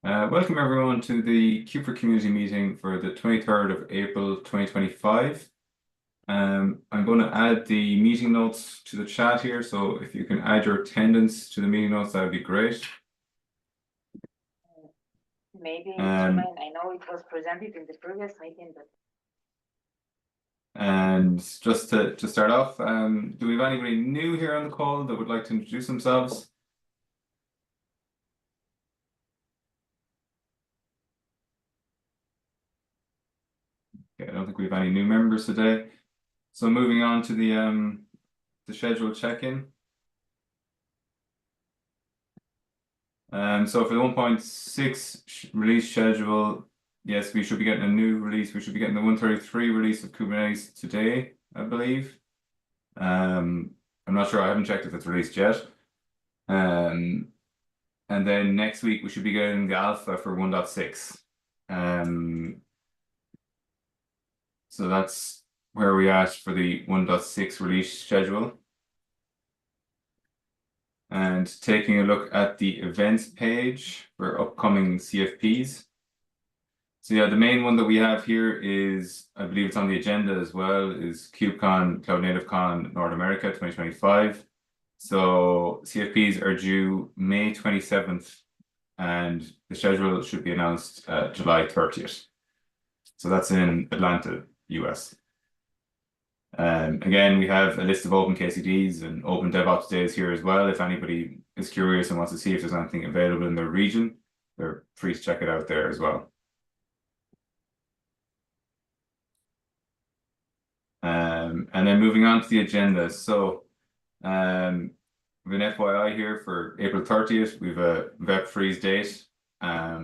Welcome everyone to the KubeVirt community meeting for the 23rd of April 2025. I'm going to add the meeting notes to the chat here, so if you can add your attendance to the meeting notes, that would be great. Maybe I know it was presented in the previous meeting, but And just to start off, do we have anybody new here on the call that would like to introduce themselves? Okay, I don't think we have any new members today. So moving on to the scheduled check-in. So for the 1.6 release schedule, yes, we should be getting a new release. We should be getting the 133 release of Kubernetes today, I believe. I'm not sure. I haven't checked if it's released yet. And then next week we should be getting the alpha for 1.6. So that's where we are for the 1.6 release schedule. And taking a look at the events page for upcoming CFPs. So yeah, the main one that we have here is, I believe it's on the agenda as well, is KubeCon, Cloud Native Con North America 2025. So CFPs are due May 27th, and the schedule should be announced July 30th. So that's in Atlanta, US. Again, we have a list of open KCDs and open DevOps days here as well. If anybody is curious and wants to see if there's anything available in their region, they're free to check it out there as well. And then moving on to the agenda. So we have an FYI here for April 30th. We have a VEP freeze date. I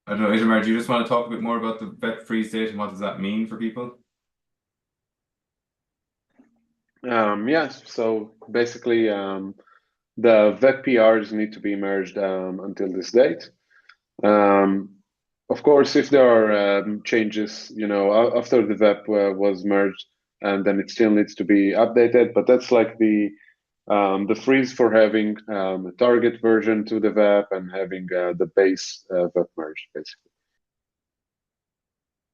don't know, Itamar, do you just want to talk a bit more about the VEP freeze date and what does that mean for people? Yes, so basically the VEP PRs need to be merged until this date. Of course, if there are changes, after the VEP was merged, and then it still needs to be updated, but that's like the freeze for having a target version to the VEP and having the base VEP merged, basically.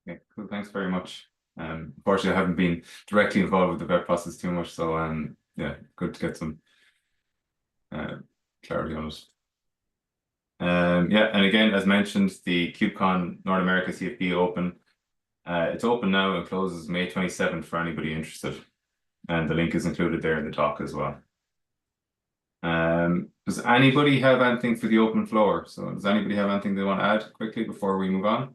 Okay, cool. Thanks very much. Unfortunately, I haven't been directly involved with the VEP process too much, so yeah, good to get some clarity on it. Yeah, and again, as mentioned, the KubeCon North America CFP open. It's open now and closes May 27th for anybody interested. And the link is included there in the talk as well. Does anybody have anything for the open floor? So does anybody have anything they want to add quickly before we move on?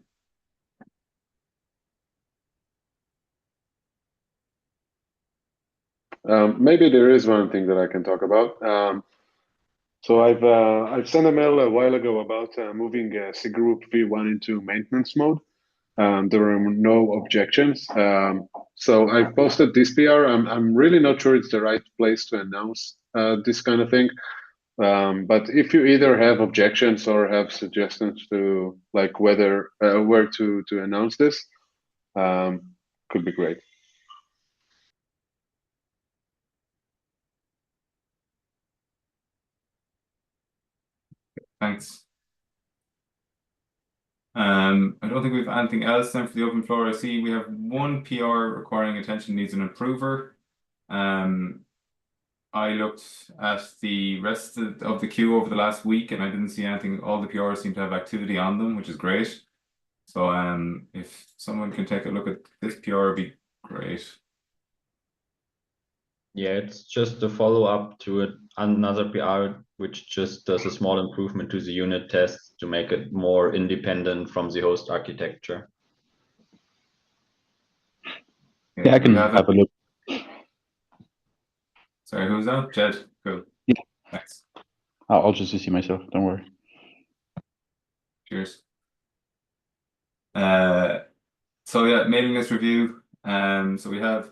Maybe there is one thing that I can talk about. So I've sent a mail a while ago about moving cgroup v1 into maintenance mode. There were no objections. So I posted this PR. I'm really not sure it's the right place to announce this kind of thing. But if you either have objections or have suggestions to like whether where to announce this, could be great. Thanks. I don't think we have anything else then for the open floor. I see we have one PR requiring attention needs an improver. I looked at the rest of the queue over the last week and I didn't see anything. All the PRs seem to have activity on them, which is great. So if someone can take a look at this PR, it'd be great. Yeah, it's just a follow-up to another PR, which just does a small improvement to the unit test to make it more independent from the host architecture. Yeah, I can have a look. Sorry, who's that? Jed. Cool. Yeah. Thanks. I'll just see myself. Don't worry. Cheers. So yeah, mailing list review. So we have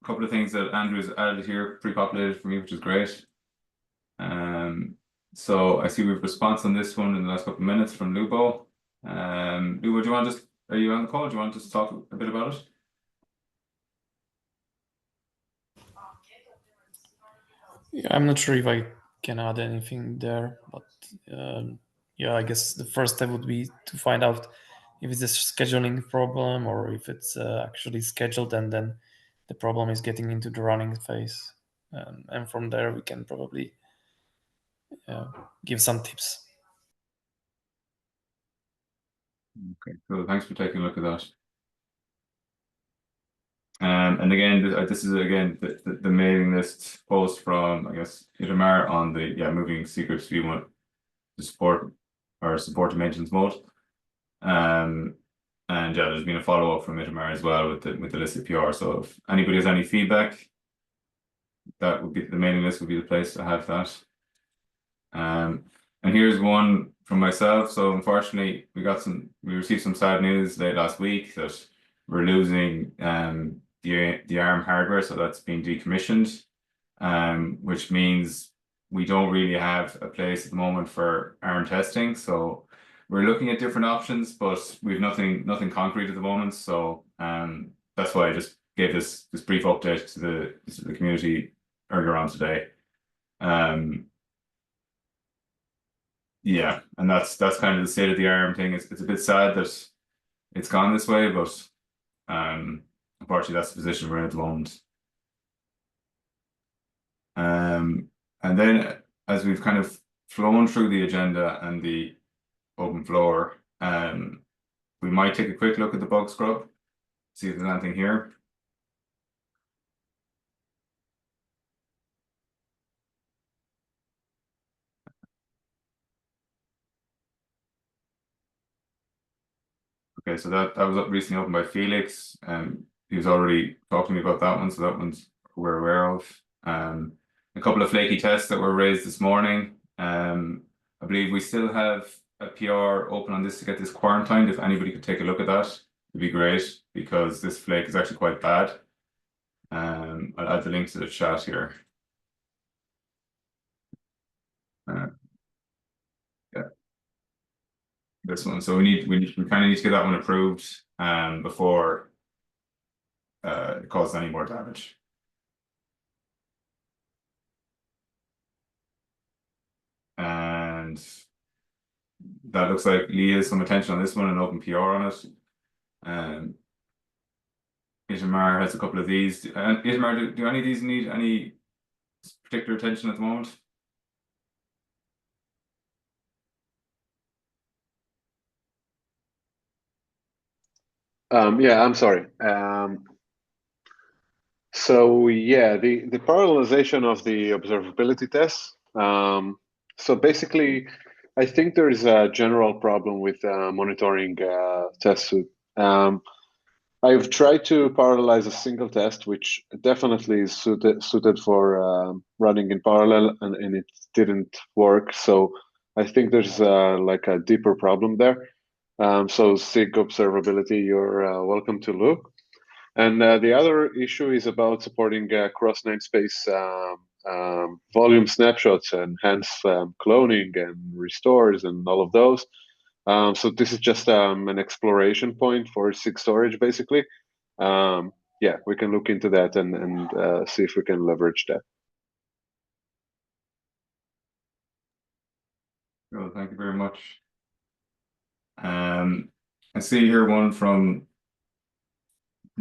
a couple of things that Andrew's added here, pre-populated for me, which is great. So I see we have a response on this one in the last couple of minutes from Lubo. Lubo, do you want to are you on the call? Do you want to just talk a bit about it? Yeah, I'm not sure if I can add anything there, but yeah, I guess the first step would be to find out if it's a scheduling problem or if it's actually scheduled and then the problem is getting into the running phase. And from there, we can probably give some tips. Okay, cool. Thanks for taking a look at that. And again, this is again the mailing list post from, I guess, Itamar on the moving secrets v1 to support maintenance mode. And yeah, there's been a follow up from Itamar as well with the list of PR. So if anybody has any feedback, that would be the mailing list would be the place to have that. And here's one from myself. So unfortunately, we received some sad news late last week that we're losing the ARM hardware, so that's being decommissioned, which means we don't really have a place at the moment for ARM testing. So we're looking at different options, but we've nothing concrete at the moment. So that's why I just gave this brief update to the community earlier on today. Yeah, and that's kind of the state of the ARM thing. It's a bit sad that it's gone this way, but unfortunately that's the position we're in at the moment. And then as we've kind of flown through the agenda and the open floor, we might take a quick look at the bug scrub, see if there's anything here. Okay, so that was recently opened by Felix, and he was already talking to me about that one, so that one's we're aware of. A couple of flaky tests that were raised this morning. I believe we still have a PR open on this to get this quarantined. If anybody could take a look at that, it'd be great, because this flake is actually quite bad. I'll add the link to the chat here. Yeah, this one. So we kind of need to get that one approved before it causes any more damage. And that looks like Lee has some attention on this one and open PR on it. Itamar has a couple of these. Itamar, do any of these need any particular attention at the moment? Yeah, I'm sorry. So yeah, the parallelization of the observability tests. So basically, I think there is a general problem with monitoring test suite. I've tried to parallelize a single test, which definitely is suited for running in parallel, and it didn't work. So I think there's like a deeper problem there. So SIG observability, you're welcome to look. And the other issue is about supporting cross namespace volume snapshots and hence cloning and restores and all of those. So this is just an exploration point for SIG storage, basically. Yeah, we can look into that and see if we can leverage that. Well, thank you very much. I see here one from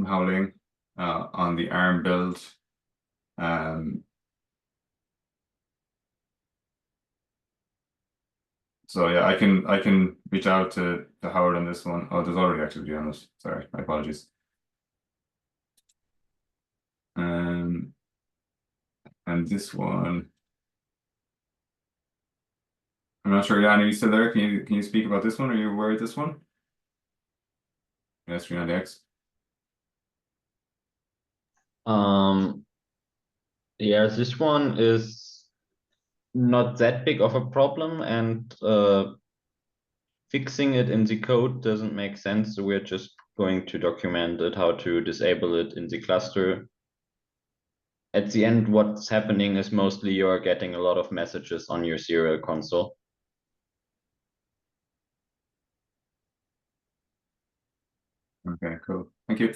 Howling on the ARM build. So yeah, I can reach out to Howard on this one. Oh, there's already activity on it. Sorry, my apologies. And this one, I'm not sure. Jan, are you still there? Can you speak about this one? Are you aware of this one? Yes, 39X. Yeah, this one is not that big of a problem, and fixing it in the code doesn't make sense. So we're just going to document it, how to disable it in the cluster. At the end, what's happening is mostly you're getting a lot of messages on your serial console. Okay, cool. Thank you.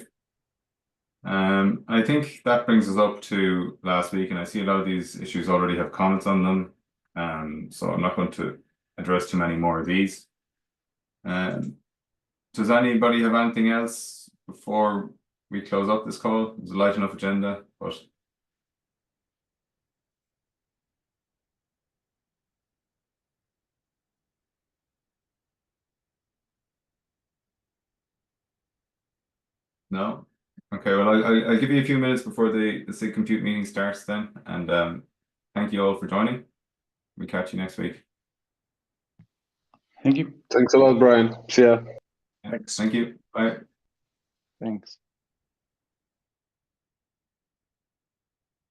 I think that brings us up to last week, and I see a lot of these issues already have comments on them. So I'm not going to address too many more of these. Does anybody have anything else before we close up this call? It was a light enough agenda, but no? Okay, well, I'll give you a few minutes before the SIG Compute meeting starts then, and thank you all for joining. We'll catch you next week. Thank you. Thanks a lot, Brian. See ya. Thanks. Thank you. Bye. Thanks.